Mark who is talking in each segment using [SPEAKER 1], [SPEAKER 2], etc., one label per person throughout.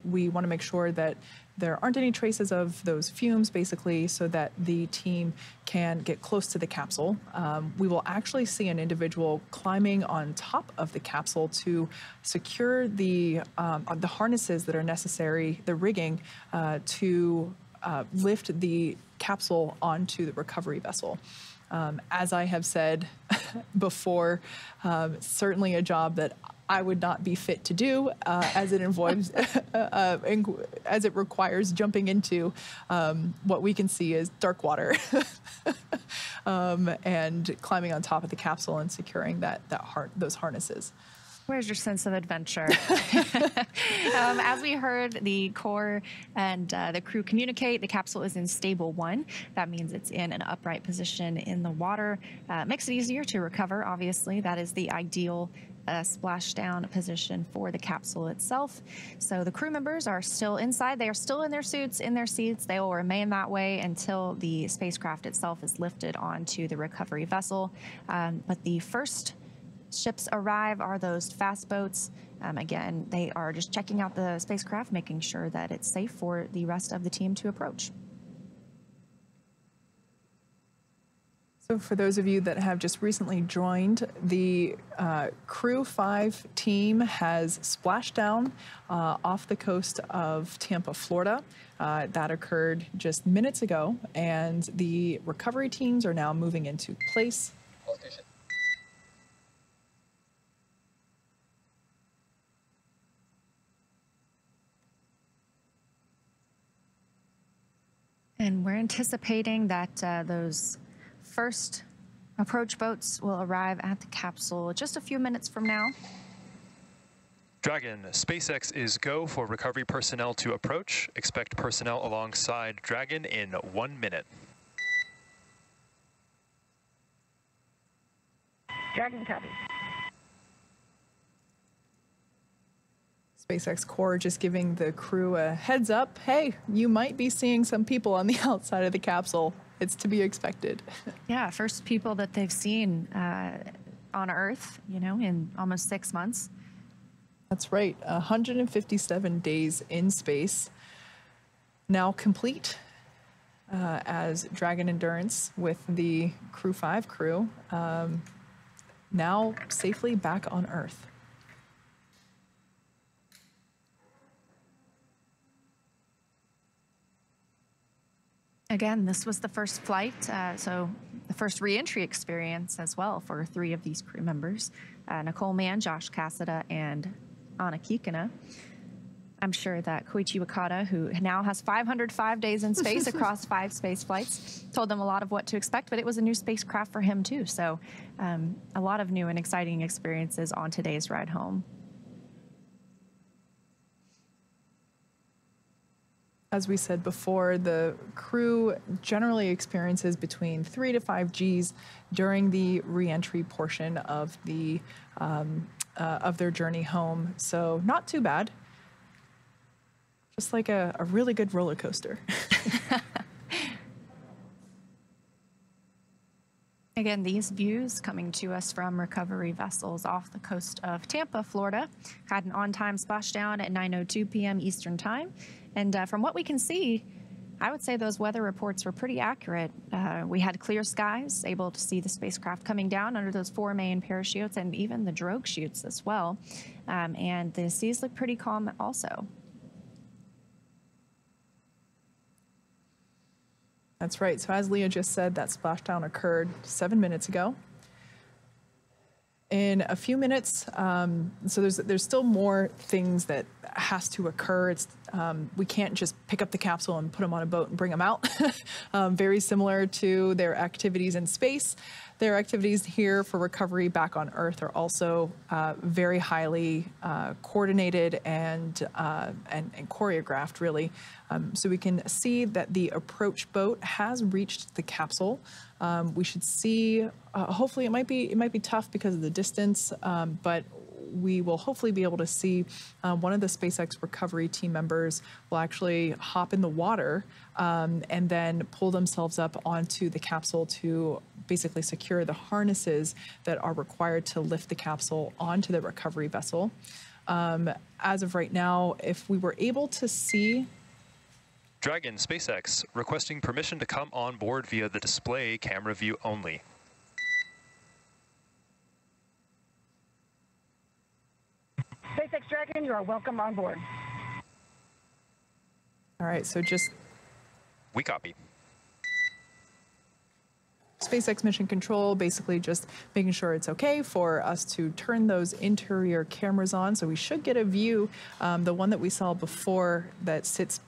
[SPEAKER 1] We want to make sure that there aren't any traces of those fumes, basically, so that the team can get close to the capsule. We will actually see an individual climbing on top of the capsule to secure the harnesses that are necessary, the rigging, to lift the capsule onto the recovery vessel. As I have said before, certainly a job that I would not be fit to do, as it involves, as it requires jumping into what we can see as dark water, and climbing on top of the capsule and securing those harnesses.
[SPEAKER 2] Where's your sense of adventure? As we heard the core and the crew communicate, the capsule is in stable 1. That means it's in an upright position in the water. Makes it easier to recover, obviously. That is the ideal splashdown position for the capsule itself. So the crew members are still inside. They are still in their suits, in their seats. They will remain that way until the spacecraft itself is lifted onto the recovery vessel. But the first ships arrive are those fast boats. Again, they are just checking out the spacecraft, making sure that it's safe for the rest of the team to approach.
[SPEAKER 1] So for those of you that have just recently joined, the Crew 5 team has splashed down off the coast of Tampa, Florida. That occurred just minutes ago, and the recovery teams are now moving into place.
[SPEAKER 2] And we're anticipating that those first approach boats will arrive at the capsule just a few minutes from now.
[SPEAKER 3] Dragon, SpaceX is go for recovery personnel to approach. Expect personnel alongside Dragon in 1 minute.
[SPEAKER 4] Dragon copy.
[SPEAKER 1] SpaceX Core just giving the crew a heads up. Hey, you might be seeing some people on the outside of the capsule. It's to be expected.
[SPEAKER 2] Yeah, first people that they've seen on Earth, in almost 6 months.
[SPEAKER 1] That's right, 157 days in space. Now complete as Dragon Endurance with the Crew 5 crew, now safely back on Earth.
[SPEAKER 2] Again, this was the first flight, so the first re-entry experience as well for 3 of these crew members, Nicole Mann, Josh Cassada, and Anna Kikina. I'm sure that Koichi Wakata, who now has 505 days in space across 5 space flights, told them a lot of what to expect, but it was a new spacecraft for him too. So a lot of new and exciting experiences on today's ride home.
[SPEAKER 1] As we said before, the crew generally experiences between 3 to 5 Gs during the re-entry portion of their journey home. So not too bad. Just like a really good roller coaster.
[SPEAKER 2] Again, these views coming to us from recovery vessels off the coast of Tampa, Florida. Had an on-time splashdown at 9:02 p.m. Eastern Time. And from what we can see, I would say those weather reports were pretty accurate. We had clear skies, able to see the spacecraft coming down under those 4 main parachutes and even the drogue chutes as well. And the seas look pretty calm also.
[SPEAKER 1] That's right. So as Leah just said, that splashdown occurred 7 minutes ago. In a few minutes, so there's still more things that has to occur. We can't just pick up the capsule and put them on a boat and bring them out. Very similar to their activities in space. Their activities here for recovery back on Earth are also very highly coordinated and choreographed, really. So we can see that the approach boat has reached the capsule. We should see, hopefully it might be tough because of the distance, but we will hopefully be able to see one of the SpaceX recovery team members will actually hop in the water and then pull themselves up onto the capsule to basically secure the harnesses that are required to lift the capsule onto the recovery vessel. As of right now, if we were able to see.
[SPEAKER 3] Dragon, SpaceX, requesting permission to come on board via the display camera view only.
[SPEAKER 4] SpaceX Dragon, you are welcome on board.
[SPEAKER 1] All right, so just
[SPEAKER 3] We copy.
[SPEAKER 1] SpaceX Mission Control, basically just making sure it's okay for us to turn those interior cameras on. So we should get a view, the one that we saw before that sits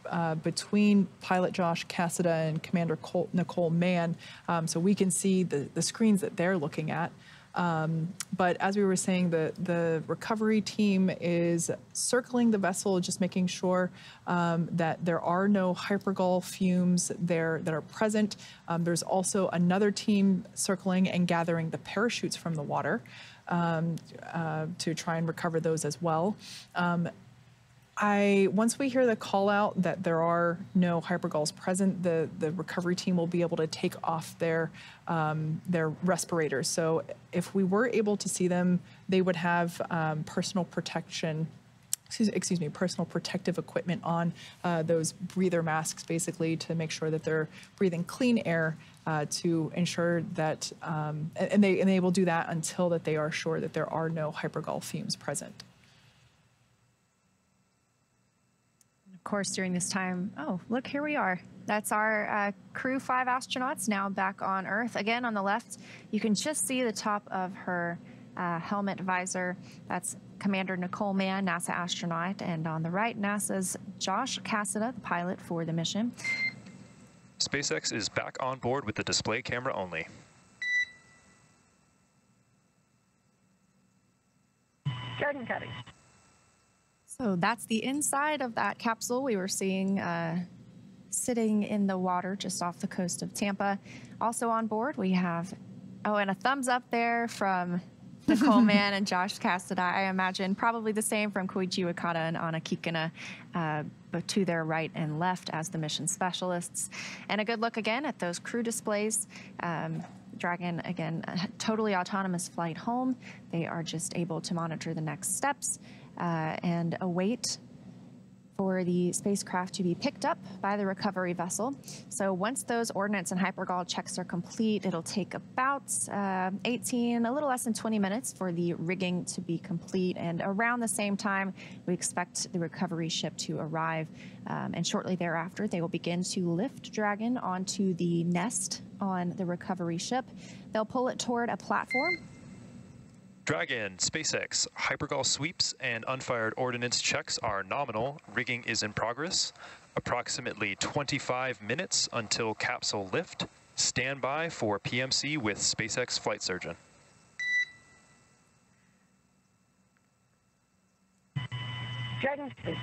[SPEAKER 1] between pilot Josh Cassada and Commander Nicole Mann, so we can see the screens that they're looking at. But as we were saying, the recovery team is circling the vessel, just making sure that there are no hypergol fumes there that are present. There's also another team circling and gathering the parachutes from the water to try and recover those as well. Once we hear the call out that there are no hypergols present, the recovery team will be able to take off their respirators. So if we were able to see them, they would have personal protective equipment on, those breather masks, basically to make sure that they're breathing clean air to ensure that, and they will do that until that they are sure that there are no hypergol fumes present.
[SPEAKER 2] Of course, during this time, oh, look, here we are. That's our Crew 5 astronauts now back on Earth. Again, on the left, you can just see the top of her helmet visor. That's Commander Nicole Mann, NASA astronaut. And on the right, NASA's Josh Cassada, the pilot for the mission.
[SPEAKER 3] SpaceX is back on board with the display camera only.
[SPEAKER 4] Dragon cutting.
[SPEAKER 2] So that's the inside of that capsule we were seeing sitting in the water just off the coast of Tampa. Also on board, we have, oh, and a thumbs up there from Nicole Mann and Josh Cassada. I imagine probably the same from Koichi Wakata and Anna Kikina, but to their right and left as the mission specialists. And a good look again at those crew displays. Dragon, again, a totally autonomous flight home. They are just able to monitor the next steps and await for the spacecraft to be picked up by the recovery vessel. So once those ordnance and hypergol checks are complete, it'll take about 18, a little less than 20 minutes for the rigging to be complete. And around the same time, we expect the recovery ship to arrive. And shortly thereafter, they will begin to lift Dragon onto the nest on the recovery ship. They'll pull it toward a platform.
[SPEAKER 3] Dragon, SpaceX, hypergol sweeps and unfired ordnance checks are nominal. Rigging is in progress. Approximately 25 minutes until capsule lift. Stand by for PMC with SpaceX flight surgeon.
[SPEAKER 4] Dragon space.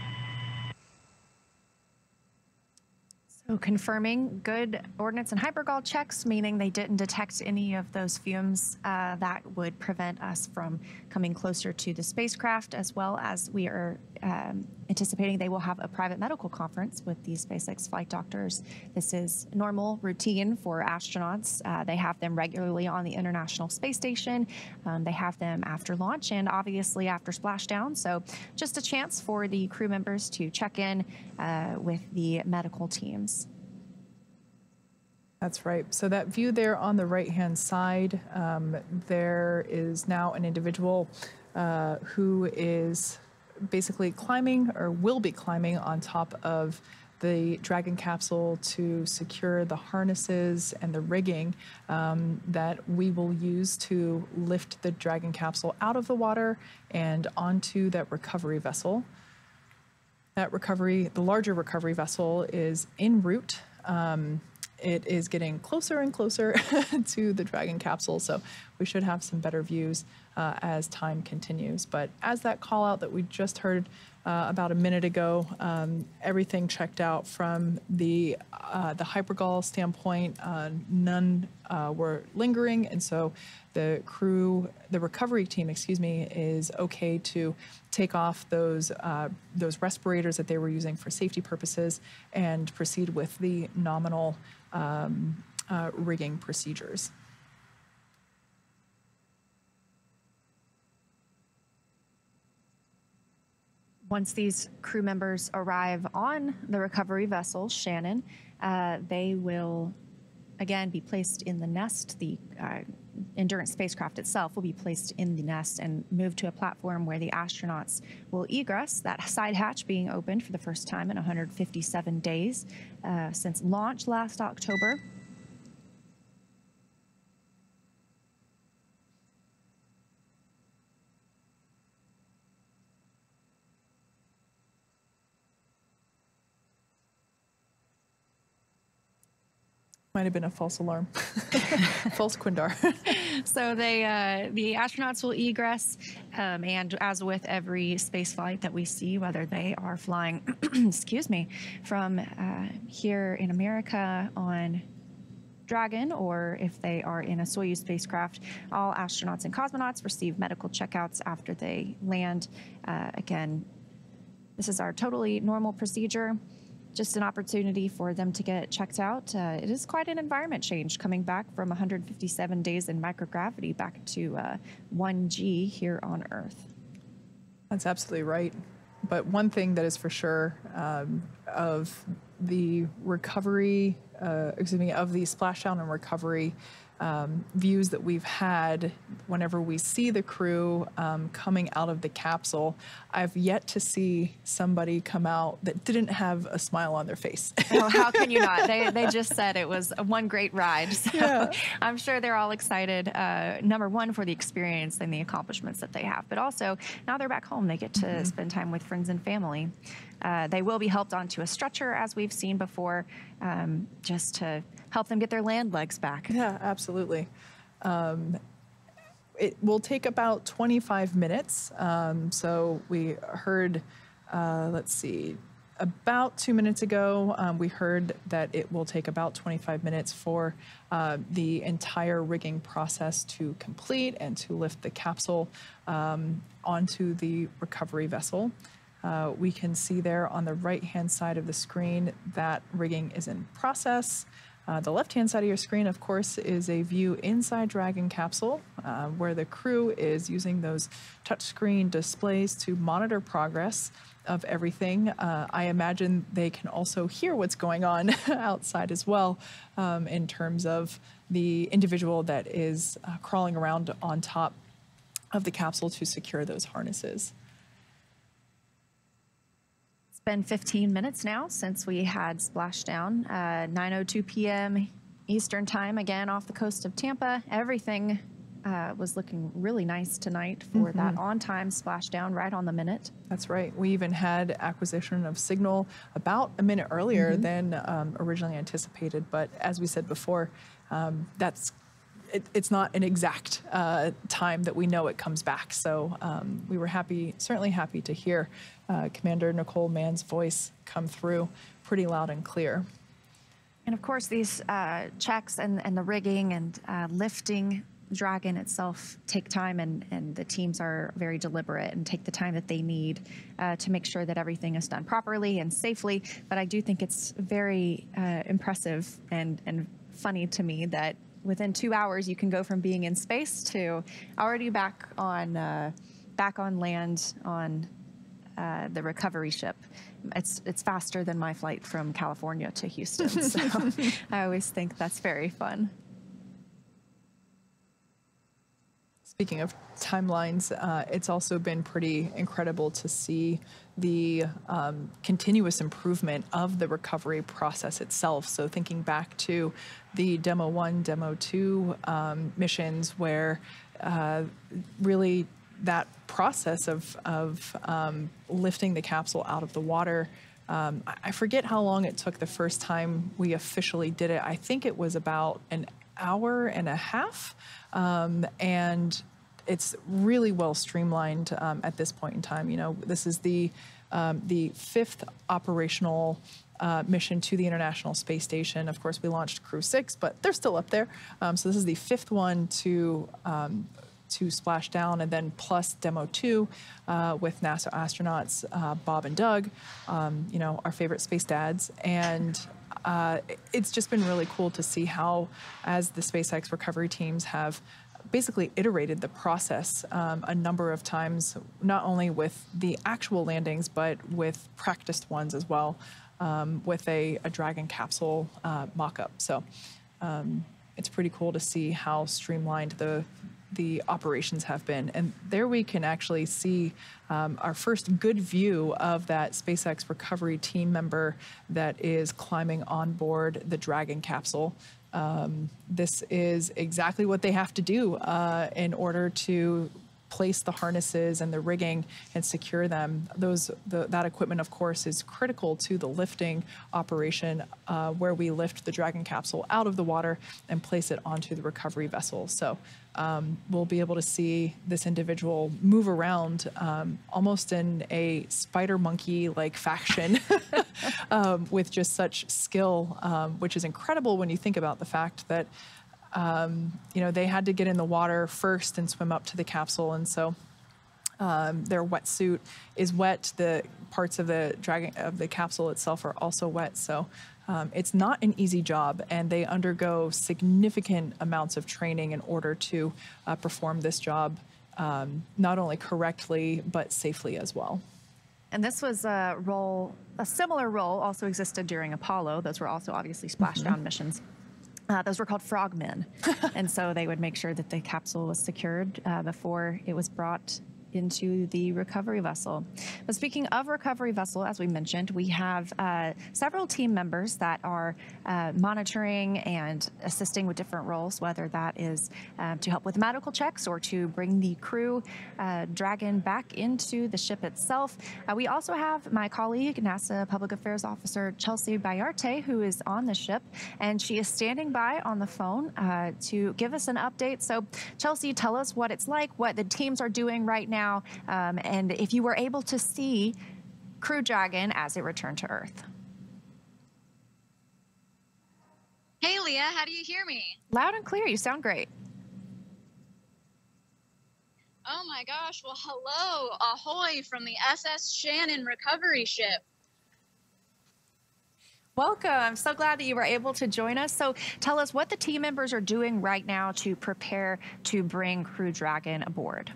[SPEAKER 2] So confirming good ordnance and hypergol checks, meaning they didn't detect any of those fumes that would prevent us from coming closer to the spacecraft, as well as we are anticipating they will have a private medical conference with the SpaceX flight doctors. This is normal routine for astronauts. They have them regularly on the International Space Station. They have them after launch and obviously after splashdown. So just a chance for the crew members to check in with the medical teams.
[SPEAKER 1] That's right. So that view there on the right-hand side, there is now an individual who is basically climbing, or will be climbing, on top of the Dragon capsule to secure the harnesses and the rigging that we will use to lift the Dragon capsule out of the water and onto that recovery vessel. That recovery, the larger recovery vessel, is en route. It is getting closer and closer to the Dragon capsule, so we should have some better views as time continues. But as that call out that we just heard about a minute ago, everything checked out from the hypergol standpoint. None were lingering, and so the recovery team, is okay to take off those respirators that they were using for safety purposes and proceed with the nominal rigging procedures.
[SPEAKER 2] Once these crew members arrive on the recovery vessel, Shannon, they will again be placed in the nest. The Endurance spacecraft itself will be placed in the nest and moved to a platform where the astronauts will egress, that side hatch being opened for the first time in 157 days since launch last October.
[SPEAKER 1] Might have been a false alarm. False Quindar.
[SPEAKER 2] So the astronauts will egress, and as with every space flight that we see, whether they are flying, excuse me, from here in America on Dragon, or if they are in a Soyuz spacecraft, all astronauts and cosmonauts receive medical checkouts after they land. Again, this is our totally normal procedure. Just an opportunity for them to get checked out. It is quite an environment change coming back from 157 days in microgravity back to 1G here on Earth.
[SPEAKER 1] That's absolutely right. But one thing that is for sure of the recovery, of the splashdown and recovery views that we've had whenever we see the crew coming out of the capsule, I've yet to see somebody come out that didn't have a smile on their face.
[SPEAKER 2] Oh, how can you not? They just said it was one great ride. So
[SPEAKER 1] yeah.
[SPEAKER 2] I'm sure they're all excited, number one, for the experience and the accomplishments that they have, but also now they're back home. They get to spend time with friends and family. They will be helped onto a stretcher, as we've seen before, just to help them get their land legs back.
[SPEAKER 1] Yeah, absolutely. It will take about 25 minutes. So we heard, let's see, about 2 minutes ago, we heard that it will take about 25 minutes for the entire rigging process to complete and to lift the capsule onto the recovery vessel. We can see there on the right-hand side of the screen that rigging is in process. The left-hand side of your screen, of course, is a view inside Dragon capsule, where the crew is using those touchscreen displays to monitor progress of everything. I imagine they can also hear what's going on outside as well, in terms of the individual that is crawling around on top of the capsule to secure those harnesses.
[SPEAKER 2] It's been 15 minutes now since we had splashdown, 9:02 p.m. Eastern time, again off the coast of Tampa. Everything was looking really nice tonight for that on-time splashdown, right on the minute.
[SPEAKER 1] That's right. We even had acquisition of signal about a minute earlier than originally anticipated. But as we said before, it's not an exact time that we know it comes back. So we were certainly happy to hear Commander Nicole Mann's voice come through pretty loud and clear.
[SPEAKER 2] And of course, these checks and the rigging and lifting Dragon itself take time, and the teams are very deliberate and take the time that they need to make sure that everything is done properly and safely. But I do think it's very impressive and funny to me that within 2 hours you can go from being in space to already back on land on the recovery ship. It's faster than my flight from California to Houston. So I always think that's very fun.
[SPEAKER 1] Speaking of timelines, it's also been pretty incredible to see the continuous improvement of the recovery process itself. So thinking back to the Demo 1, Demo 2 missions, where really that process of lifting the capsule out of the water, I forget how long it took the first time we officially did it. I think it was about an hour and a half, and it's really well streamlined at this point in time. You know, this is the fifth operational mission to the International Space Station. Of course, we launched Crew 6, but they're still up there. So this is the fifth one to Splashdown, and then plus Demo 2 with NASA astronauts Bob and Doug, you know, our favorite space dads. And it's just been really cool to see how, as the SpaceX recovery teams have basically iterated the process a number of times, not only with the actual landings, but with practiced ones as well, with a Dragon capsule mock-up. So it's pretty cool to see how streamlined the operations have been. And there we can actually see our first good view of that SpaceX recovery team member that is climbing on board the Dragon capsule. This is exactly what they have to do in order to place the harnesses and the rigging and secure them. That equipment, of course, is critical to the lifting operation where we lift the Dragon capsule out of the water and place it onto the recovery vessel. So we'll be able to see this individual move around almost in a spider monkey-like fashion with just such skill, which is incredible when you think about the fact that they had to get in the water first and swim up to the capsule, and so their wetsuit is wet. The parts of the capsule itself are also wet, so it's not an easy job, and they undergo significant amounts of training in order to perform this job not only correctly but safely as well.
[SPEAKER 2] And this was a similar role also existed during Apollo. Those were also obviously splashdown missions. Those were called frogmen. And so they would make sure that the capsule was secured before it was brought into the recovery vessel. But speaking of recovery vessel, as we mentioned, we have several team members that are monitoring and assisting with different roles, whether that is to help with medical checks or to bring the crew Dragon back into the ship itself. We also have my colleague, NASA Public Affairs Officer Chelsea Bayarte, who is on the ship, and she is standing by on the phone to give us an update. So Chelsea, tell us what it's like, what the teams are doing right now, and if you were able to see Crew Dragon as it returned to Earth.
[SPEAKER 5] Hey, Leah, how do you hear me?
[SPEAKER 2] Loud and clear. You sound great.
[SPEAKER 5] Oh my gosh. Well, hello. Ahoy from the SS Shannon recovery ship.
[SPEAKER 2] Welcome. I'm so glad that you were able to join us. So tell us what the team members are doing right now to prepare to bring Crew Dragon aboard.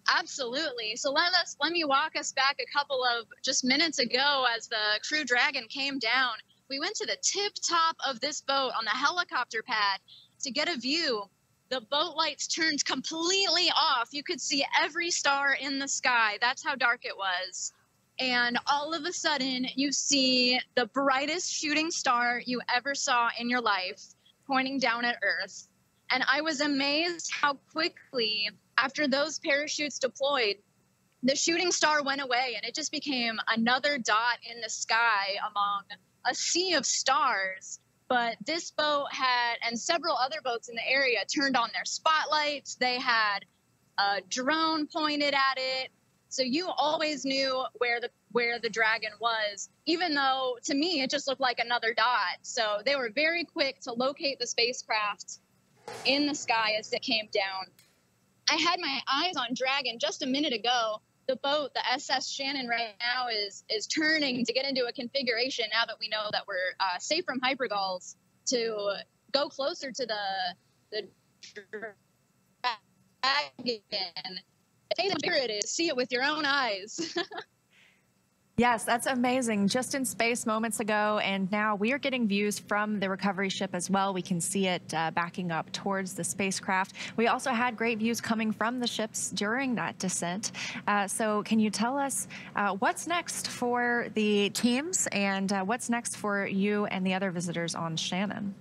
[SPEAKER 5] Absolutely. So let me walk us back a couple of just minutes ago as the Crew Dragon came down. We went to the tip top of this boat on the helicopter pad to get a view. The boat lights turned completely off. You could see every star in the sky. That's how dark it was. And all of a sudden, you see the brightest shooting star you ever saw in your life pointing down at Earth. And I was amazed how quickly, after those parachutes deployed, the shooting star went away and it just became another dot in the sky among a sea of stars. But this boat had, and several other boats in the area, turned on their spotlights. They had a drone pointed at it. So you always knew where the Dragon was, even though to me it just looked like another dot. So they were very quick to locate the spacecraft in the sky as it came down. I had my eyes on Dragon just a minute ago. The boat, the SS Shannon, right now is turning to get into a configuration now that we know that we're safe from hypergulls to go closer to the Dragon. Here it is. See it with your own eyes.
[SPEAKER 2] Yes, that's amazing. Just in space moments ago, and now we are getting views from the recovery ship as well. We can see it backing up towards the spacecraft. We also had great views coming from the ships during that descent. So can you tell us what's next for the teams and what's next for you and the other visitors on Shannon?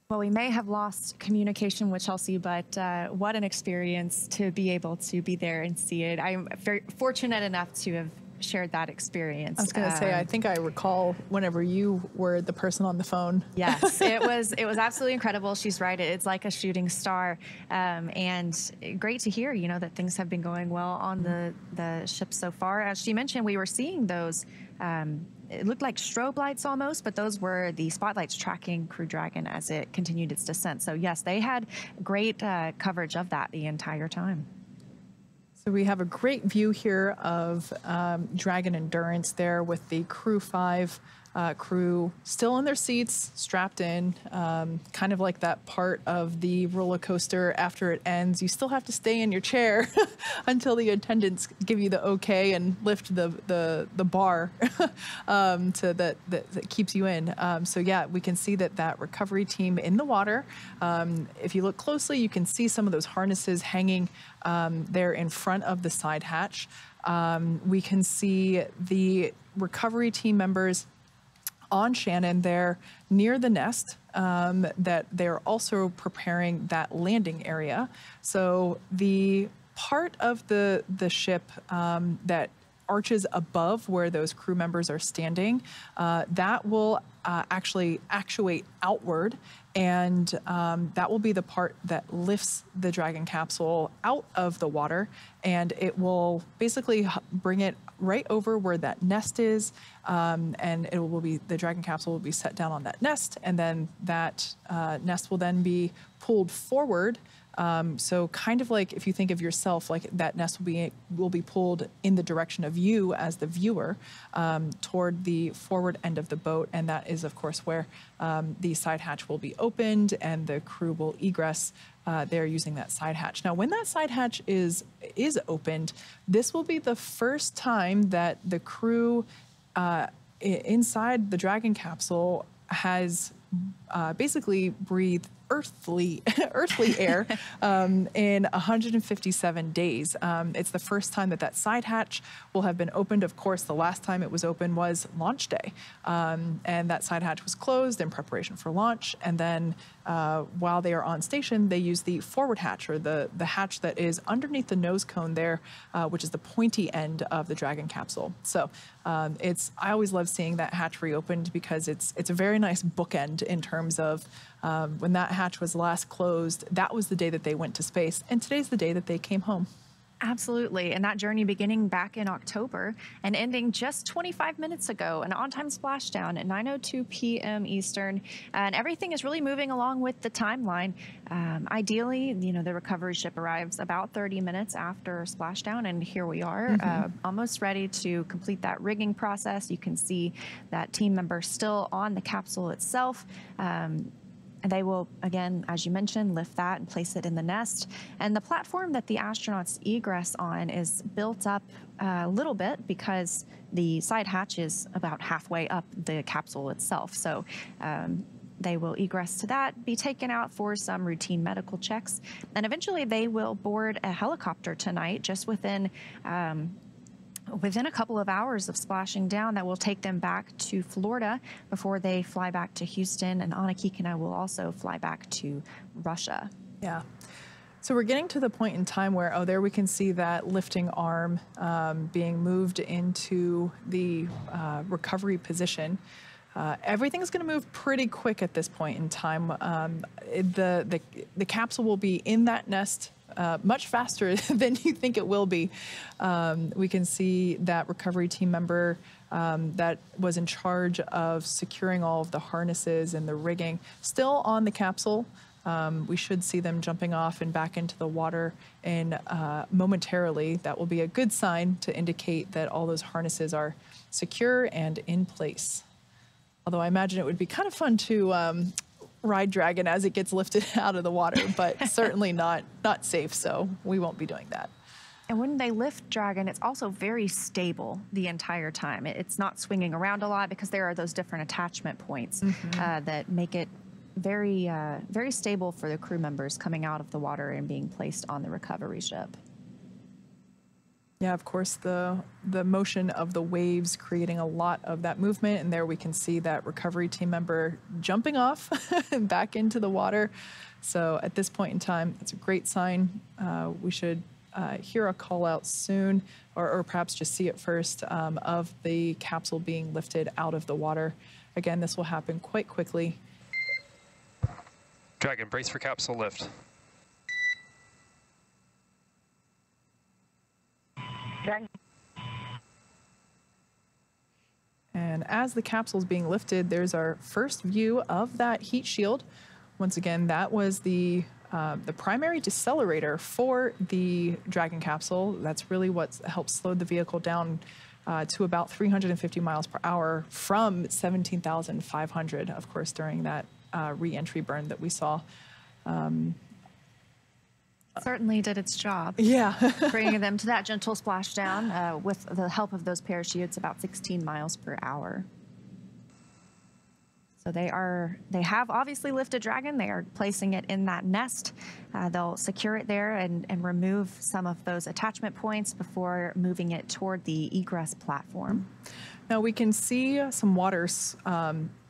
[SPEAKER 2] Well, we may have lost communication with Chelsea, but what an experience to be able to be there and see it. I'm very fortunate enough to have shared that experience.
[SPEAKER 1] I was going to say, I think I recall whenever you were the person on the phone.
[SPEAKER 2] Yes, it was absolutely incredible. She's right. It's like a shooting star. And great to hear, that things have been going well on the ship so far. As she mentioned, we were seeing those it looked like strobe lights almost, but those were the spotlights tracking Crew Dragon as it continued its descent. So yes, they had great coverage of that the entire time.
[SPEAKER 1] So we have a great view here of Dragon Endurance there with the Crew 5 crew still in their seats, strapped in, kind of like that part of the roller coaster after it ends. You still have to stay in your chair until the attendants give you the okay and lift the bar that keeps you in. So yeah, we can see that recovery team in the water. If you look closely, you can see some of those harnesses hanging there in front of the side hatch. We can see the recovery team members on Shannon there near the nest, that they're also preparing that landing area. So the part of the ship that arches above where those crew members are standing, that will actually actuate outward, and that will be the part that lifts the Dragon capsule out of the water, and it will basically bring it right over where that nest is, and the Dragon capsule will be set down on that nest, and then that nest will then be pulled forward. So kind of like if you think of yourself, like that nest will be pulled in the direction of you as the viewer, toward the forward end of the boat, and that is of course where the side hatch will be opened and the crew will egress there using that side hatch. Now when that side hatch is opened, this will be the first time that the crew inside the Dragon capsule has basically breathed earthly air in 157 days. It's the first time that side hatch will have been opened. Of course, the last time it was open was launch day, and that side hatch was closed in preparation for launch. And then while they are on station, they use the forward hatch, or the hatch that is underneath the nose cone there, which is the pointy end of the Dragon capsule. So I always love seeing that hatch reopened because it's a very nice bookend in terms of when that hatch was last closed, that was the day that they went to space, and today's the day that they came home.
[SPEAKER 2] Absolutely. And that journey beginning back in October and ending just 25 minutes ago, an on-time splashdown at 9:02 p.m. Eastern. And everything is really moving along with the timeline. Ideally, the recovery ship arrives about 30 minutes after splashdown, and here we are, almost ready to complete that rigging process. You can see that team member still on the capsule itself. And they will, again, as you mentioned, lift that and place it in the nest. And the platform that the astronauts egress on is built up a little bit because the side hatch is about halfway up the capsule itself. So they will egress to that, be taken out for some routine medical checks. And eventually they will board a helicopter tonight just within a couple of hours of splashing down that will take them back to Florida before they fly back to Houston, and Anna Kikina will also fly back to Russia.
[SPEAKER 1] Yeah. So we're getting to the point in time where, there we can see that lifting arm being moved into the recovery position. Everything's going to move pretty quick at this point in time. The capsule will be in that nest much faster than you think it will be. We can see that recovery team member that was in charge of securing all of the harnesses and the rigging still on the capsule. We should see them jumping off and back into the water in momentarily. That will be a good sign to indicate that all those harnesses are secure and in place. Although I imagine it would be kind of fun to ride Dragon as it gets lifted out of the water, but certainly not safe, so we won't be doing that.
[SPEAKER 2] And when they lift Dragon, it's also very stable the entire time. It's not swinging around a lot because there are those different attachment points that make it very, very stable for the crew members coming out of the water and being placed on the recovery ship.
[SPEAKER 1] Yeah, of course, the motion of the waves creating a lot of that movement, and there we can see that recovery team member jumping off back into the water. So at this point in time, it's a great sign. We should hear a call out soon, or perhaps just see it first, of the capsule being lifted out of the water. Again, this will happen quite quickly.
[SPEAKER 3] Dragon, brace for capsule lift.
[SPEAKER 4] Dragon.
[SPEAKER 1] And as the capsule's being lifted, there's our first view of that heat shield. Once again, that was the primary decelerator for the Dragon capsule. That's really what helps slow the vehicle down to about 350 miles per hour from 17,500, of course, during that re-entry burn that we saw.
[SPEAKER 2] Certainly did its job.
[SPEAKER 1] Yeah.
[SPEAKER 2] Bringing them to that gentle splashdown with the help of those parachutes, about 16 miles per hour. So they have obviously lifted Dragon. They are placing it in that nest. They'll secure it there and remove some of those attachment points before moving it toward the egress platform.
[SPEAKER 1] Now we can see some waters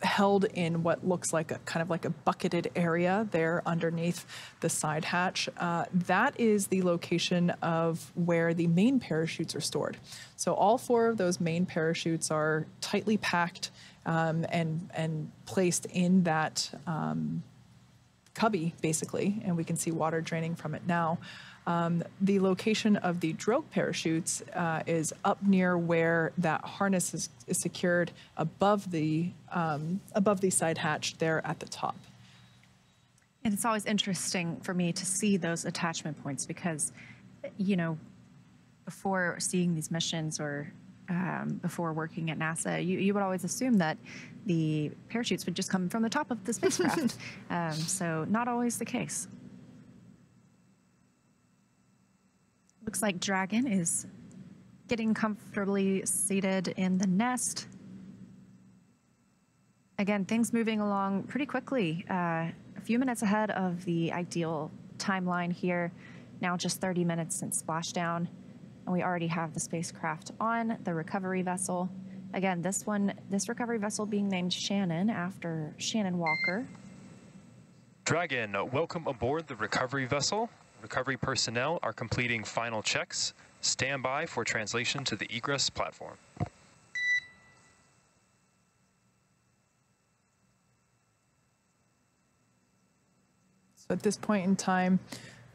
[SPEAKER 1] held in what looks like a kind of like a bucketed area there underneath the side hatch. That is the location of where the main parachutes are stored. So all 4 of those main parachutes are tightly packed and placed in that cubby, basically, and we can see water draining from it now. The location of the drogue parachutes is up near where that harness is secured above the side hatch there at the top.
[SPEAKER 2] And it's always interesting for me to see those attachment points because, you know, before seeing these missions or before working at NASA, you would always assume that the parachutes would just come from the top of the spacecraft. So not always the case. Looks like Dragon is getting comfortably seated in the nest. Again, things moving along pretty quickly. A few minutes ahead of the ideal timeline here. Now just 30 minutes since splashdown. And we already have the spacecraft on the recovery vessel. Again, this recovery vessel being named Shannon after Shannon Walker.
[SPEAKER 3] Dragon, welcome aboard the recovery vessel. Recovery personnel are completing final checks. Stand by for translation to the egress platform.
[SPEAKER 1] So at this point in time,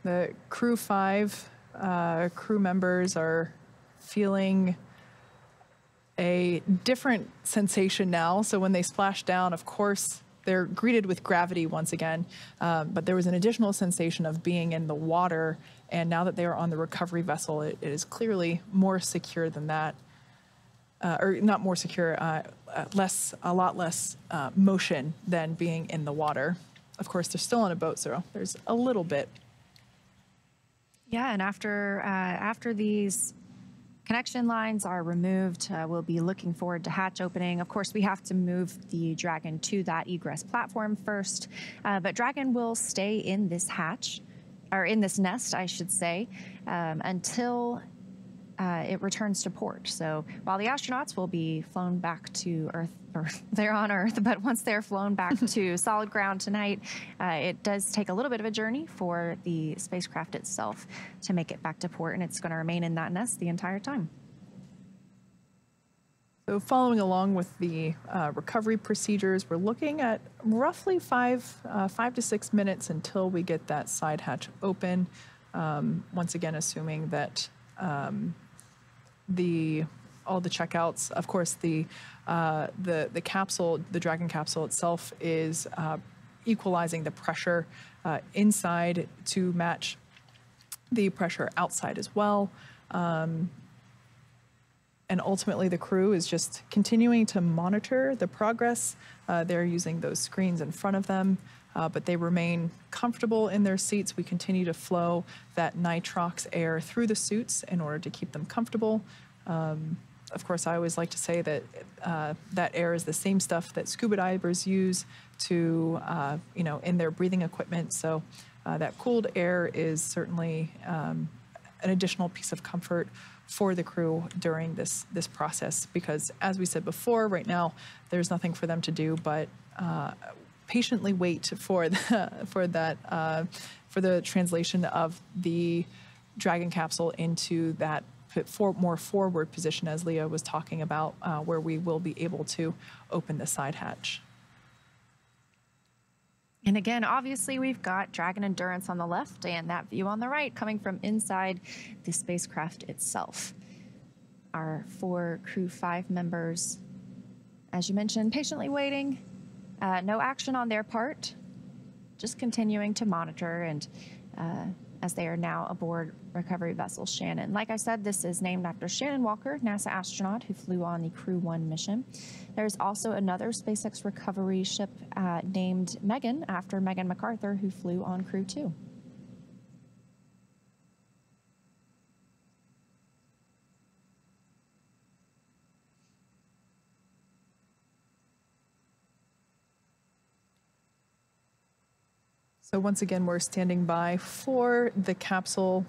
[SPEAKER 1] the Crew 5 crew members are feeling a different sensation now. So when they splash down, of course, they're greeted with gravity once again, but there was an additional sensation of being in the water, and now that they are on the recovery vessel, it is clearly more secure than that. Or not more secure, a lot less motion than being in the water. Of course, they're still on a boat, so there's a little bit.
[SPEAKER 2] Yeah, and after these connection lines are removed, we'll be looking forward to hatch opening. Of course, we have to move the Dragon to that egress platform first, but Dragon will stay in this hatch, or in this nest, I should say, until it returns to port. So while the astronauts will be flown back to Earth, or they're on Earth, but once they're flown back to solid ground tonight, it does take a little bit of a journey for the spacecraft itself to make it back to port, and it's going to remain in that nest the entire time.
[SPEAKER 1] So following along with the recovery procedures, we're looking at roughly 5 to 6 minutes until we get that side hatch open. Once again, assuming that all the checkouts, of course, the capsule, the Dragon capsule itself is equalizing the pressure inside to match the pressure outside as well. And ultimately, the crew is just continuing to monitor the progress. They're using those screens in front of them, but they remain comfortable in their seats. We continue to flow that nitrox air through the suits in order to keep them comfortable. Of course, I always like to say that that air is the same stuff that scuba divers use to, in their breathing equipment. So that cooled air is certainly an additional piece of comfort for the crew during this process, because as we said before, right now there's nothing for them to do but patiently wait for the translation of the Dragon capsule into that more forward position, as Leah was talking about, where we will be able to open the side hatch.
[SPEAKER 2] And again, obviously, we've got Dragon Endurance on the left and that view on the right coming from inside the spacecraft itself. Our 4 Crew 5 members as you mentioned, patiently waiting. No action on their part, just continuing to monitor and as they are now aboard recovery vessel Shannon. Like I said, this is named after Shannon Walker, NASA astronaut who flew on the Crew 1 mission. There's also another SpaceX recovery ship named Megan after Megan MacArthur, who flew on Crew 2.
[SPEAKER 1] So once again, we're standing by for the capsule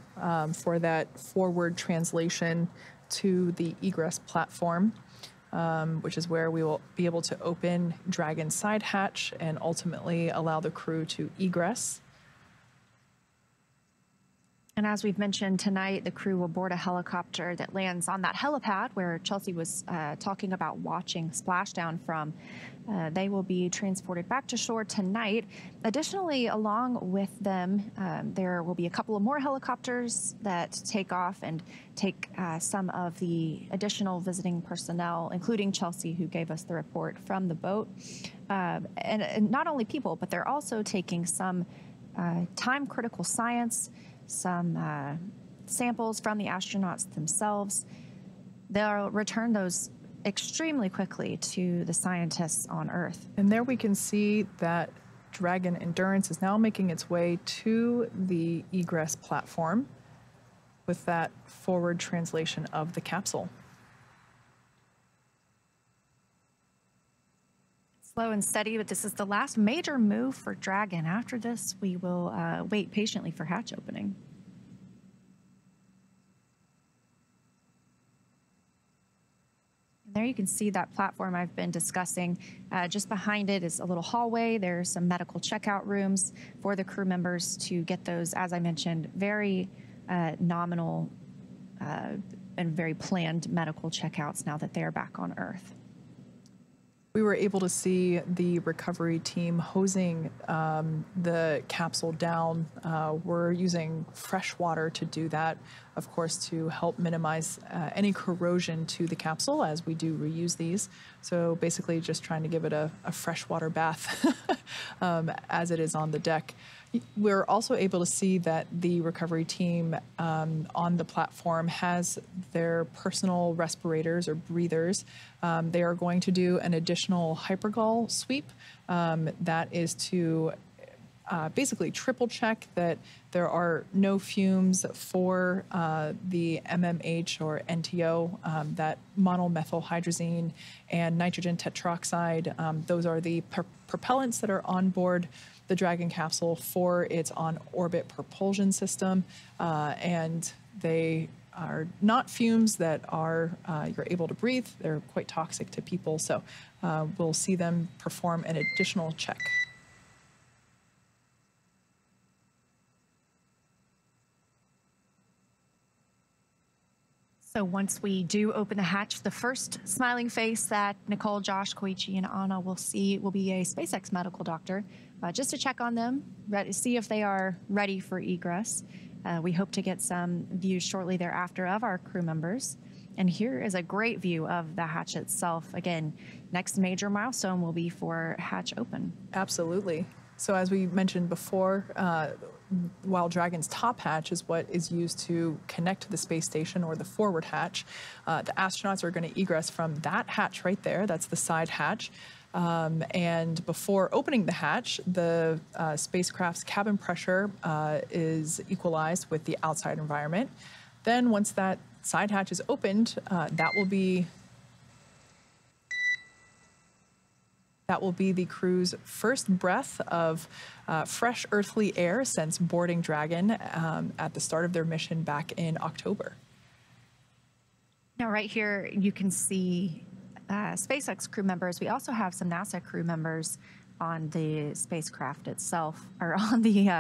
[SPEAKER 1] for that forward translation to the egress platform, which is where we will be able to open Dragon's side hatch and ultimately allow the crew to egress.
[SPEAKER 2] And as we've mentioned tonight, the crew will board a helicopter that lands on that helipad where Chelsea was talking about watching Splashdown from. They will be transported back to shore tonight. Additionally, along with them, there will be a couple of more helicopters that take off and take some of the additional visiting personnel, including Chelsea, who gave us the report from the boat. And not only people, but they're also taking some time-critical science, some samples from the astronauts themselves. They'll return those extremely quickly to the scientists on Earth.
[SPEAKER 1] And there we can see that Dragon Endurance is now making its way to the egress platform with that forward translation of the capsule.
[SPEAKER 2] Slow and steady, but this is the last major move for Dragon. After this, we will wait patiently for hatch opening. There you can see that platform I've been discussing. Just behind it is a little hallway. There's some medical checkout rooms for the crew members to get those, as I mentioned, very nominal and very planned medical checkouts now that they're back on Earth.
[SPEAKER 1] We were able to see the recovery team hosing the capsule down. We're using fresh water to do that, of course, to help minimize any corrosion to the capsule as we do reuse these. So basically just trying to give it a freshwater bath as it is on the deck. We're also able to see that the recovery team on the platform has their personal respirators or breathers. They are going to do an additional hypergol sweep that is to basically triple check that there are no fumes for the MMH or NTO, that monomethylhydrazine and nitrogen tetroxide. Those are the propellants that are on board the Dragon capsule for its on-orbit propulsion system, and they are not fumes that are you're able to breathe. They're quite toxic to people, so we'll see them perform an additional check.
[SPEAKER 2] So once we do open the hatch, the first smiling face that Nicole, Josh, Koichi, and Anna will see will be a SpaceX medical doctor, just to check on them, see if they are ready for egress. We hope to get some views shortly thereafter of our crew members. And here is a great view of the hatch itself. Again, next major milestone will be for hatch open.
[SPEAKER 1] Absolutely. So as we mentioned before, while Dragon's top hatch is what is used to connect to the space station, or the forward hatch, the astronauts are going to egress from that hatch right there. That's the side hatch. And before opening the hatch, the spacecraft's cabin pressure is equalized with the outside environment. Then once that side hatch is opened, that will be the crew's first breath of fresh earthly air since boarding Dragon at the start of their mission back in October.
[SPEAKER 2] Now, right here, you can see SpaceX crew members. We also have some NASA crew members on the spacecraft itself, or on the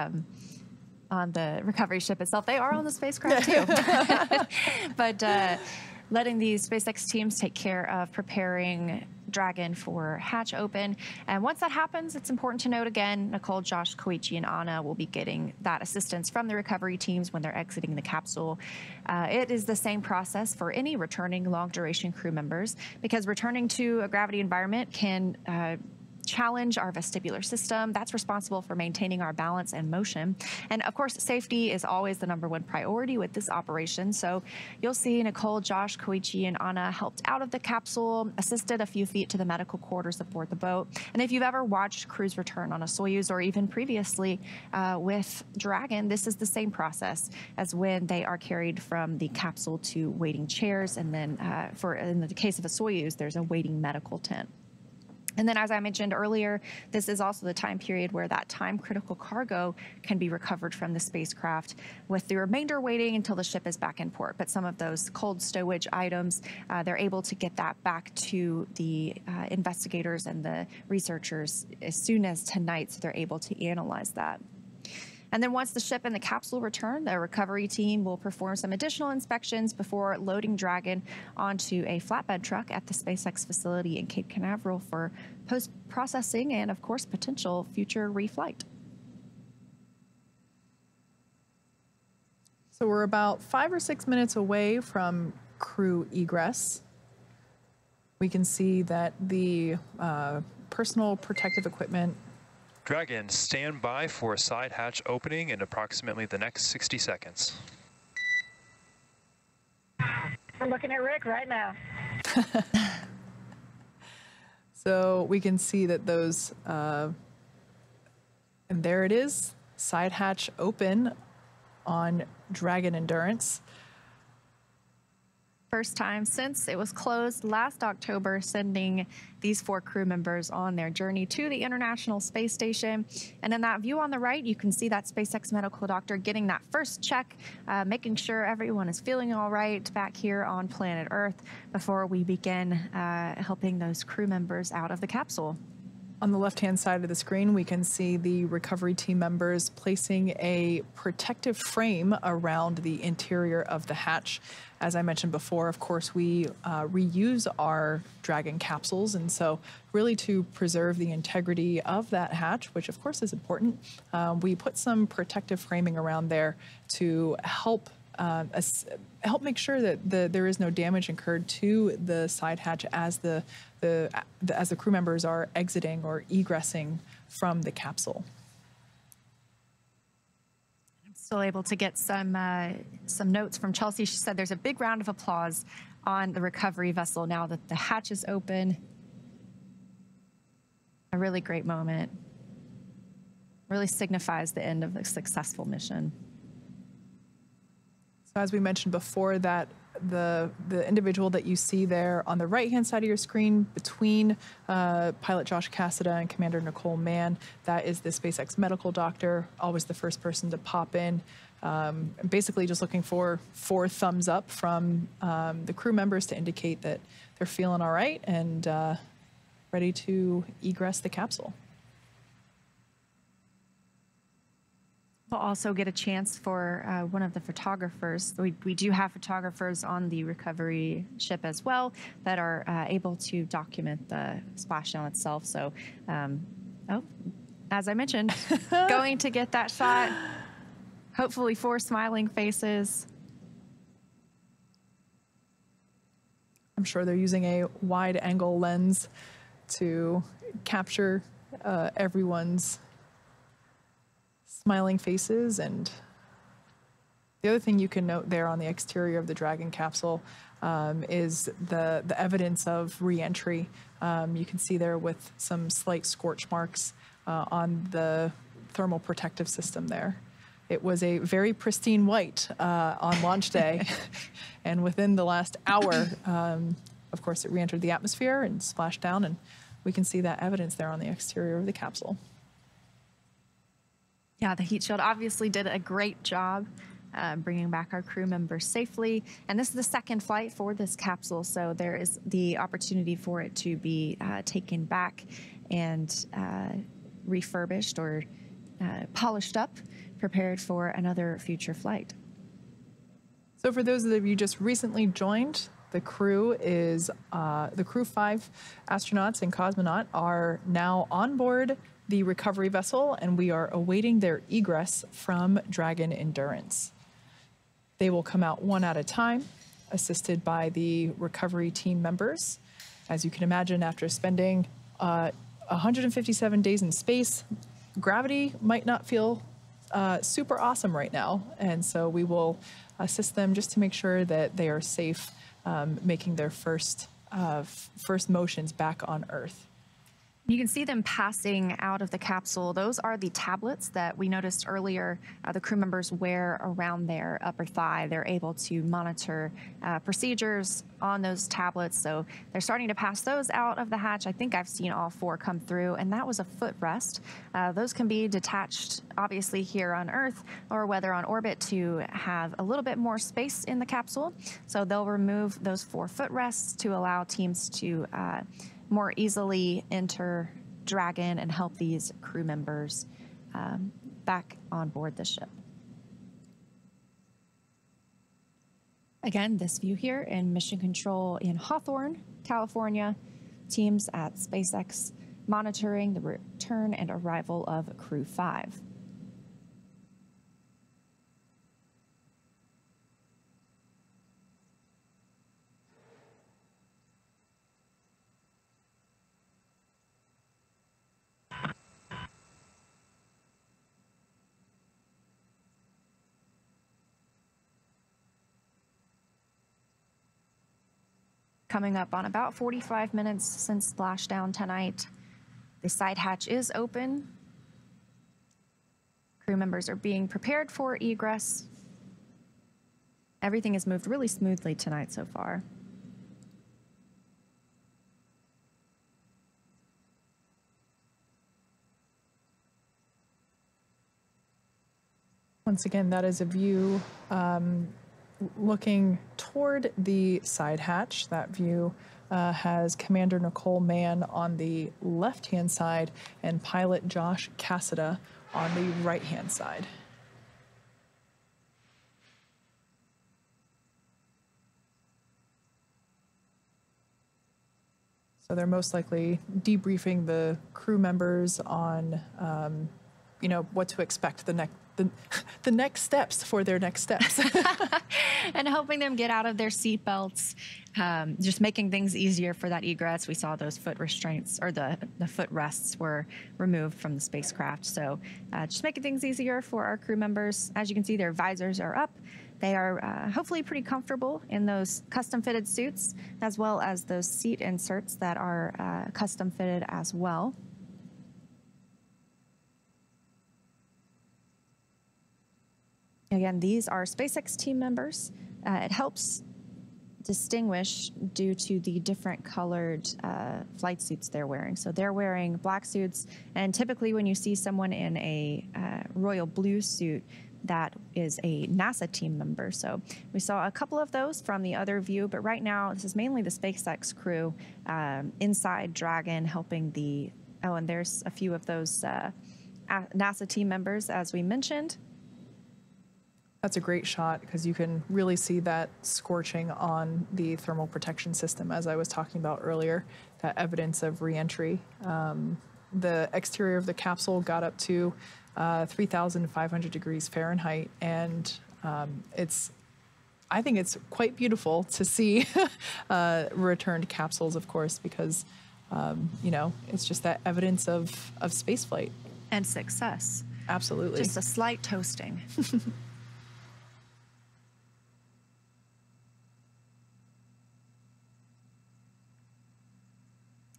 [SPEAKER 2] recovery ship itself. They are on the spacecraft too. But letting these SpaceX teams take care of preparing Dragon for hatch open. And once that happens, it's important to note again, Nicole, Josh, Koichi, and Anna will be getting that assistance from the recovery teams when they're exiting the capsule. It is the same process for any returning long-duration crew members, because returning to a gravity environment can challenge our vestibular system. That's responsible for maintaining our balance and motion. And of course, safety is always the #1 priority with this operation. So you'll see Nicole, Josh, Koichi, and Anna helped out of the capsule, assisted a few feet to the medical quarters aboard the boat. And if you've ever watched crews return on a Soyuz or even previously with Dragon, this is the same process as when they are carried from the capsule to waiting chairs. And then in the case of a Soyuz, there's a waiting medical tent. And then, as I mentioned earlier, this is also the time period where that time-critical cargo can be recovered from the spacecraft, with the remainder waiting until the ship is back in port. But some of those cold stowage items, they're able to get that back to the investigators and the researchers as soon as tonight, so they're able to analyze that. And then once the ship and the capsule return, the recovery team will perform some additional inspections before loading Dragon onto a flatbed truck at the SpaceX facility in Cape Canaveral for post-processing and, of course, potential future reflight.
[SPEAKER 1] So we're about 5 or 6 minutes away from crew egress. We can see that the personal protective equipment.
[SPEAKER 3] Dragon, stand by for a side hatch opening in approximately the next 60 seconds.
[SPEAKER 4] We're looking at Rick right now.
[SPEAKER 1] So we can see that those, and there it is, side hatch open on Dragon Endurance.
[SPEAKER 2] First time since it was closed last October, sending these 4 crew members on their journey to the International Space Station. And in that view on the right, you can see that SpaceX medical doctor getting that first check, making sure everyone is feeling all right back here on planet Earth before we begin helping those crew members out of the capsule.
[SPEAKER 1] On the left-hand side of the screen, we can see the recovery team members placing a protective frame around the interior of the hatch. As I mentioned before, of course, we reuse our Dragon capsules, and so really to preserve the integrity of that hatch, which of course is important, we put some protective framing around there to help make sure that there is no damage incurred to the side hatch as the crew members are exiting or egressing from the capsule.
[SPEAKER 2] I'm still able to get some notes from Chelsea. She said there's a big round of applause on the recovery vessel now that the hatch is open. A really great moment. Really signifies the end of a successful mission.
[SPEAKER 1] So as we mentioned before, that the individual that you see there on the right-hand side of your screen between pilot Josh Cassada and Commander Nicole Mann, that is the SpaceX medical doctor, always the first person to pop in. Basically just looking for 4 thumbs up from the crew members to indicate that they're feeling all right and ready to egress the capsule.
[SPEAKER 2] We'll also get a chance for one of the photographers. We do have photographers on the recovery ship as well that are able to document the splashdown itself. So, as I mentioned, going to get that shot. Hopefully 4 smiling faces.
[SPEAKER 1] I'm sure they're using a wide angle lens to capture everyone's smiling faces. And the other thing you can note there on the exterior of the Dragon capsule is the evidence of re-entry. You can see there with some slight scorch marks on the thermal protective system there. It was a very pristine white on launch day, and within the last hour, of course, it re-entered the atmosphere and splashed down, and we can see that evidence there on the exterior of the capsule.
[SPEAKER 2] Yeah, the heat shield obviously did a great job bringing back our crew members safely. And this is the second flight for this capsule, so there is the opportunity for it to be taken back and refurbished or polished up, prepared for another future flight.
[SPEAKER 1] So for those of you just recently joined, The crew is the crew 5 astronauts and cosmonaut are now on board the recovery vessel, and we are awaiting their egress from Dragon Endurance. They will come out one at a time, assisted by the recovery team members. As you can imagine, after spending 157 days in space, gravity might not feel super awesome right now, and so we will assist them just to make sure that they are safe, making their first motions back on Earth.
[SPEAKER 2] You can see them passing out of the capsule. Those are the tablets that we noticed earlier the crew members wear around their upper thigh. They're able to monitor procedures on those tablets. So they're starting to pass those out of the hatch. I think I've seen all 4 come through, and that was a footrest. Those can be detached, obviously, here on Earth or whether on orbit to have a little bit more space in the capsule. So they'll remove those 4 footrests to allow teams to more easily enter Dragon and help these crew members back on board the ship. Again, this view here in Mission Control in Hawthorne, California, teams at SpaceX monitoring the return and arrival of Crew 5. Coming up on about 45 minutes since splashdown tonight. The side hatch is open. Crew members are being prepared for egress. Everything has moved really smoothly tonight so far.
[SPEAKER 1] Once again, that is a view looking toward the side hatch. That view has Commander Nicole Mann on the left-hand side and pilot Josh Cassada on the right-hand side. So they're most likely debriefing the crew members on, what to expect the next steps for their next steps.
[SPEAKER 2] And helping them get out of their seat belts, just making things easier for that egress. We saw those foot restraints, or the foot rests were removed from the spacecraft. So just making things easier for our crew members. As you can see, their visors are up. They are hopefully pretty comfortable in those custom fitted suits, as well as those seat inserts that are custom fitted as well. Again, these are SpaceX team members. It helps distinguish due to the different colored flight suits they're wearing. So they're wearing black suits, and typically when you see someone in a royal blue suit, that is a NASA team member. So we saw a couple of those from the other view, but right now this is mainly the SpaceX crew inside Dragon helping the, oh, and there's a few of those NASA team members, as we mentioned.
[SPEAKER 1] That's a great shot because you can really see that scorching on the thermal protection system, as I was talking about earlier, that evidence of reentry. The exterior of the capsule got up to 3,500 degrees Fahrenheit, and I think it's quite beautiful to see returned capsules, of course, because it's just that evidence of spaceflight.
[SPEAKER 2] And success.
[SPEAKER 1] Absolutely.
[SPEAKER 2] Just a slight toasting.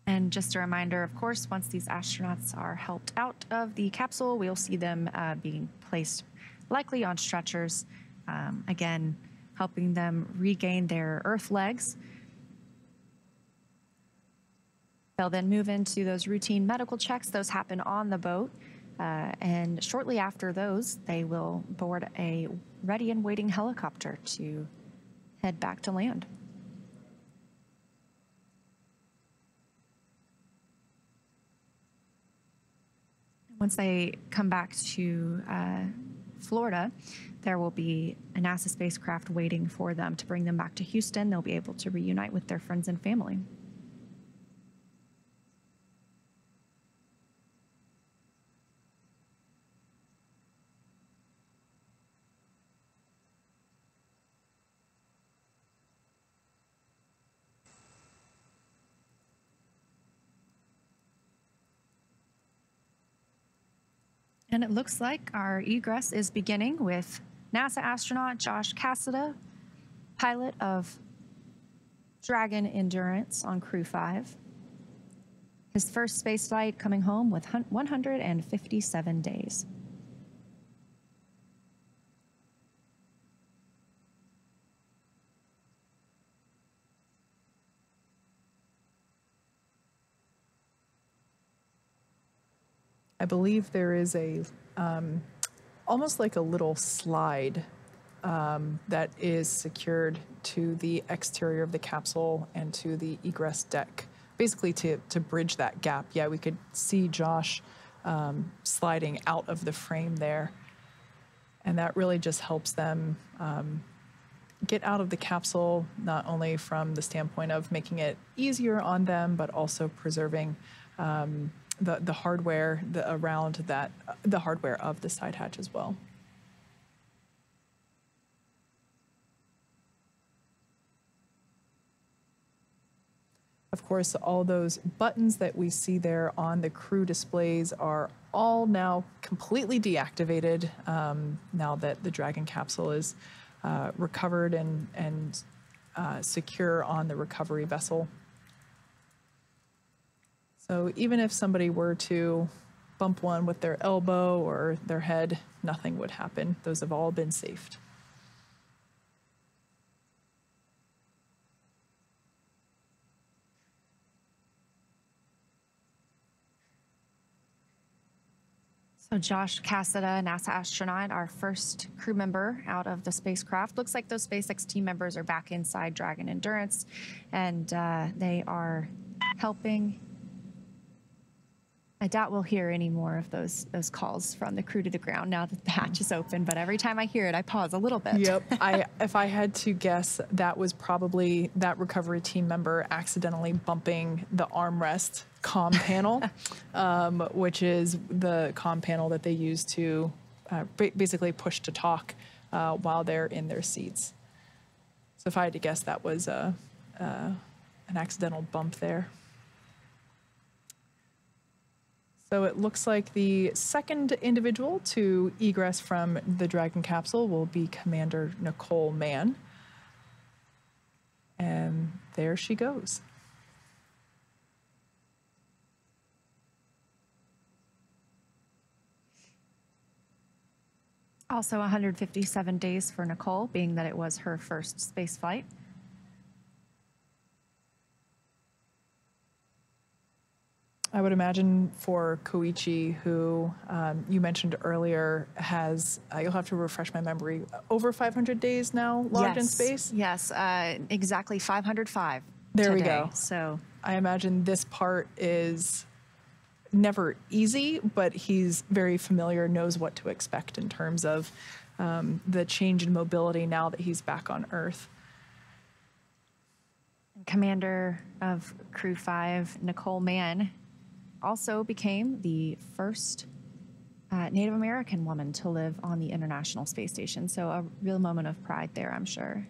[SPEAKER 2] And just a reminder, of course, once these astronauts are helped out of the capsule, we'll see them being placed likely on stretchers, again, helping them regain their Earth legs. They'll then move into those routine medical checks. Those happen on the boat. And shortly after those, they will board a ready and waiting helicopter to head back to land. Once they come back to Florida, there will be a NASA spacecraft waiting for them to bring them back to Houston. They'll be able to reunite with their friends and family. And it looks like our egress is beginning with NASA astronaut Josh Cassada, pilot of Dragon Endurance on Crew 5. His first spaceflight coming home with 157 days.
[SPEAKER 1] I believe there is a almost like a little slide that is secured to the exterior of the capsule and to the egress deck, basically to bridge that gap. Yeah, we could see Josh sliding out of the frame there, and that really just helps them get out of the capsule, not only from the standpoint of making it easier on them, but also preserving the hardware around that, the hardware of the side hatch as well. Of course, all those buttons that we see there on the crew displays are all now completely deactivated now that the Dragon capsule is recovered and secure on the recovery vessel. So even if somebody were to bump one with their elbow or their head, nothing would happen. Those have all been safed.
[SPEAKER 2] So Josh Cassada, NASA astronaut, our first crew member out of the spacecraft. Looks like those SpaceX team members are back inside Dragon Endurance, and they are helping. I doubt we'll hear any more of those calls from the crew to the ground now that the hatch is open, but every time I hear it, I pause a little bit.
[SPEAKER 1] Yep. If I had to guess, that was probably that recovery team member accidentally bumping the armrest comm panel, which is the comm panel that they use to basically push to talk while they're in their seats. So if I had to guess, that was an accidental bump there. So it looks like the second individual to egress from the Dragon capsule will be Commander Nicole Mann. And there she goes.
[SPEAKER 2] Also 157 days for Nicole, being that it was her first space flight.
[SPEAKER 1] I would imagine for Koichi, who you mentioned earlier, has, you'll have to refresh my memory, over 500 days now logged in space?
[SPEAKER 2] Yes, exactly 505
[SPEAKER 1] There
[SPEAKER 2] today.
[SPEAKER 1] we go.
[SPEAKER 2] So
[SPEAKER 1] I imagine this part is never easy, but he's very familiar, knows what to expect in terms of the change in mobility now that he's back on Earth.
[SPEAKER 2] Commander of Crew 5, Nicole Mann, also became the first Native American woman to live on the International Space Station. So a real moment of pride there, I'm sure.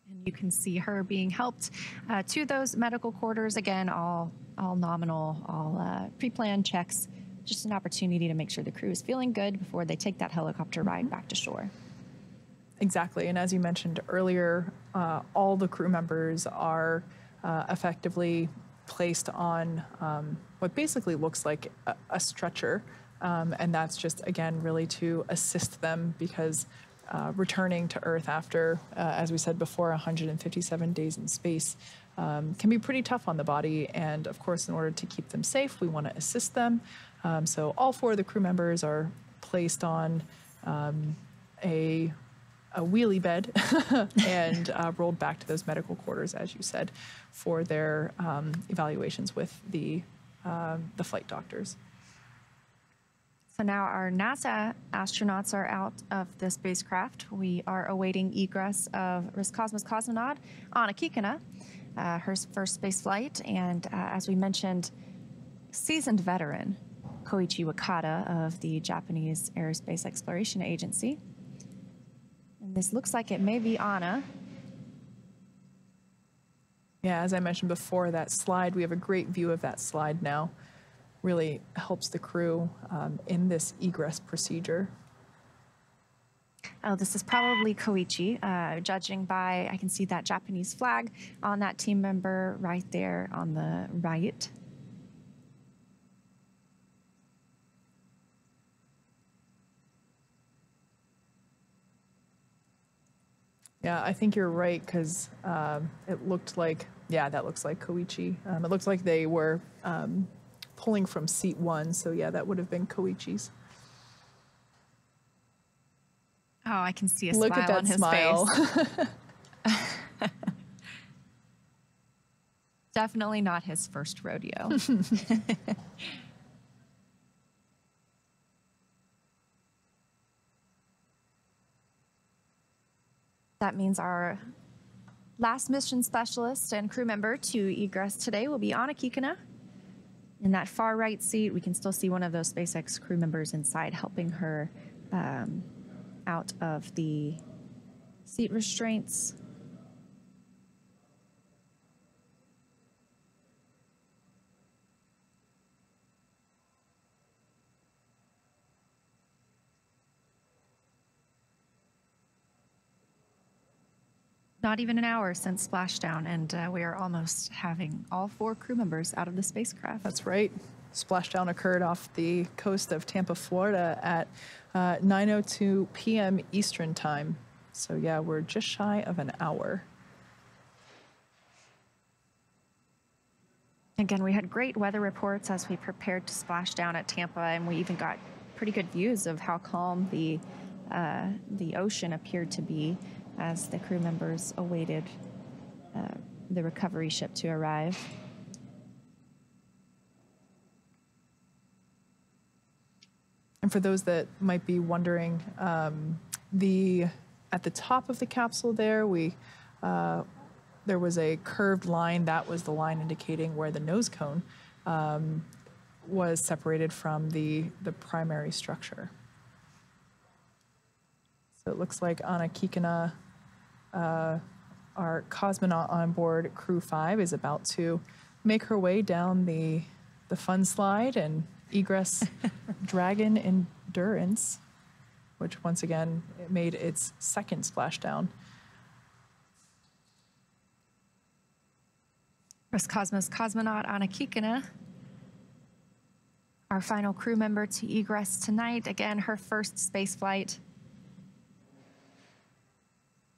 [SPEAKER 2] And you can see her being helped to those medical quarters. Again, all nominal, all pre-planned checks. Just an opportunity to make sure the crew is feeling good before they take that helicopter ride back to shore.
[SPEAKER 1] Exactly, and as you mentioned earlier, all the crew members are effectively placed on what basically looks like a stretcher, and that's just, again, really to assist them because returning to Earth after, as we said before, 157 days in space can be pretty tough on the body, and of course, in order to keep them safe, we want to assist them. So all four of the crew members are placed on a wheelie bed and rolled back to those medical quarters, as you said, for their evaluations with the the flight doctors.
[SPEAKER 2] So now our NASA astronauts are out of the spacecraft. We are awaiting egress of Roscosmos cosmonaut Anna Kikina, her first space flight, and as we mentioned, seasoned veteran Koichi Wakata of the Japanese Aerospace Exploration Agency. And this looks like it may be Anna.
[SPEAKER 1] Yeah, as I mentioned before, that slide, we have a great view of that slide now. Really helps the crew in this egress procedure.
[SPEAKER 2] Oh, this is probably Koichi, judging by, I can see that Japanese flag on that team member right there on the right.
[SPEAKER 1] Yeah, I think you're right, because it looked like, yeah, that looks like Koichi. It looks like they were pulling from seat 1, so yeah, that would have been Koichi's.
[SPEAKER 2] Oh, I can see a
[SPEAKER 1] Look
[SPEAKER 2] smile
[SPEAKER 1] at that
[SPEAKER 2] on his
[SPEAKER 1] smile.
[SPEAKER 2] face. Definitely not his first rodeo. That means our last mission specialist and crew member to egress today will be Anna Kikina. In that far right seat, we can still see one of those SpaceX crew members inside helping her out of the seat restraints. Not even an hour since splashdown, and we are almost having all 4 crew members out of the spacecraft.
[SPEAKER 1] That's right. Splashdown occurred off the coast of Tampa, Florida at 9:02 p.m. Eastern time. So yeah, we're just shy of an hour.
[SPEAKER 2] Again, we had great weather reports as we prepared to splash down at Tampa, and we even got pretty good views of how calm the ocean appeared to be as the crew members awaited the recovery ship to arrive.
[SPEAKER 1] And for those that might be wondering, at the top of the capsule there, there was a curved line. That was the line indicating where the nose cone was separated from the primary structure. So it looks like Anna Kikina, our cosmonaut on board Crew 5, is about to make her way down the fun slide and egress Dragon Endurance, which once again made its second splashdown.
[SPEAKER 2] Roscosmos cosmonaut Anna Kikina, our final crew member to egress tonight. Again, her first space flight.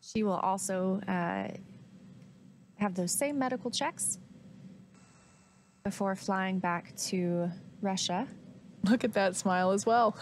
[SPEAKER 2] She will also have those same medical checks before flying back to Russia.
[SPEAKER 1] Look at that smile as well.